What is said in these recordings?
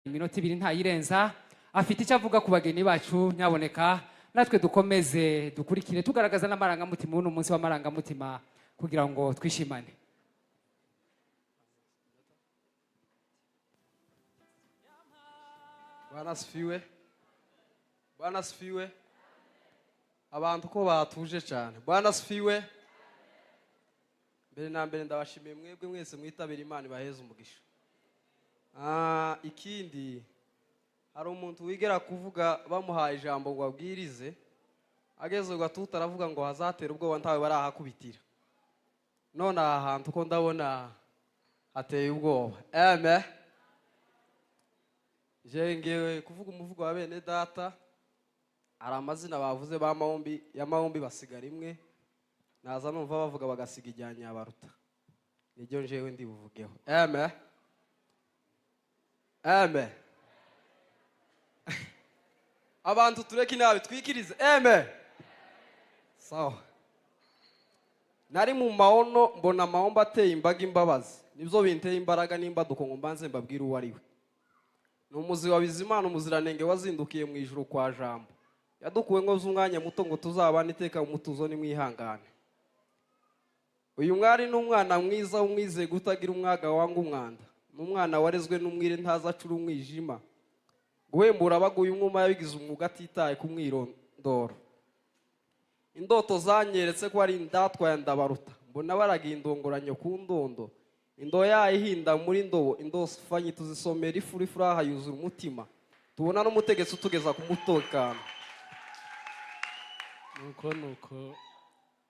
iminota 2 ntayirenza afite icyo avuga ku bageni bacu nyaboneka natwe dukomeze dukurikire tugaragaza n'amarangamutima uno munsi w'amarangamutima kugira ngo twishimane. Bwana asifiwe. Abantu ko batuje cyane. Bwana asifiwe. Mbere na mbere ndabashimiye mwebwe mwese mwitabira Imana ibaheze umugisha. Ikindi hari umuntu wigera kuvuga bamuhaye ijambo ngo abwirize ageze ugatuta aravuga ngo hazatera ubwoba ntawe barahakubitira. None aha hantu ko ndabona hateye ubwoba. Amen. Ngewe kuvuga umuvugo wa bene data hari amazina bavuze ba mahombi ya mahombi basigara imwe naza numva bavuga bagasiga ijyanya baruta nijyo njewe ndi buvugeho. Amen. Amen. Abantu tureke nabi twikirize. Amen. Sawa. Nari mu maono mbona mahomba ateye imbaga imbabazi nibyo binteye imbaraga nimbaduko ngo mbanze mbabwire uwo ari we. Numuzi wa Bizimana umuziranenge wazindukiye mu ijuru kwa Jambo yadukuwe ngo z'umwanya muto ngo tuzabana iteka mu mutuzo ni mwihangane. Uyu mwari n'umwana mwiza umwize gutagira umwaga wanga umwanda n'umwana warezwe n'umwire ntaza acura umwijima guhembura abaguye umwuma yabigize umwuga atitaye ku mwirondoro. Indoto zanyeretse ko ari indatwa ya Ndabaruta mbona baragiye indongoranyo ku ndondo indo yayihinda muri ndobo indosfanyi tuzisomera ifuri aha yuzura umutima tubona n'umutegetsi utugeza ku mutokano. Nuko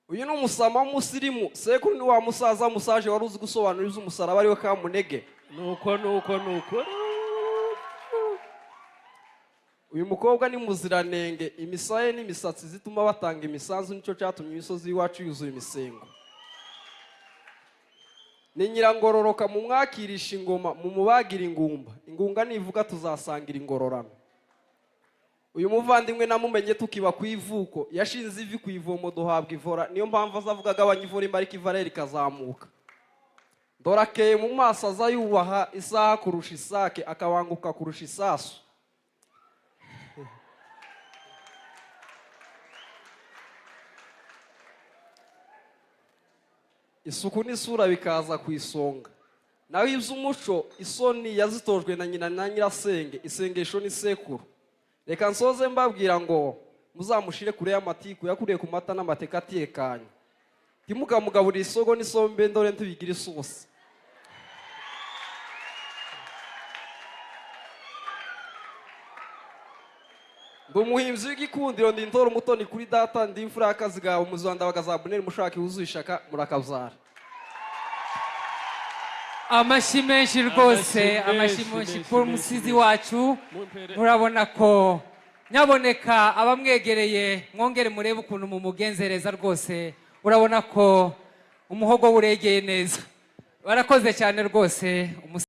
uyu ni umusama w'umusirimu sekuru ni wa musaza musaje wari uzi gusobanura umusaraba ariwe Kamunege. Nuko uyu mukobwa ni muziranenge imisaye n'imisatsi zituma batanga imisanzu nicyo cyatumye imisozi y'iwacu yuzuye imisengo. Ni nyirangororoka mu mwakirisha ingoma mu mubagira ingumba ingunga nivuga tuzasangira ingororano. Uyu muvandimwe namumenye tukiba ku ivuko yashinze ivi ku ivomo duhabwa ivora niyo mpamvu azavuga agabanya ivora imbarika ivareri kazamuka. Dorakeye mu maso aza yubaha isaha kurusha isake akabanguka kurusha isasu. Isuku n'isura bikaza ku isonga. Naho iby'umuco isoni yazitojwe na nyina na nyirasenge isengesho n'isekuru. Reka nsoze mbabwira ngo muzamushire kure y'amatiku yakuriye ku mata n'amateka atekanye. Timukamugaburira isogo n'isombe ndore ntibigira isosi. Ndumuhimzi w'igikundiro ndi ntoro umutoni kuri data ndi imfura y'akazi gawe umuzanda bagazabunera mushaka wuzuye ishaka murakazara. Amashi menshi rwose amashi menshi ku musizi wacu. Murabona ko nyaboneka abamwegereye mwongere murebe ukuntu mu mugenzereza rwose urabona ko umuhogo uregeye neza. Barakoze cyane rwose.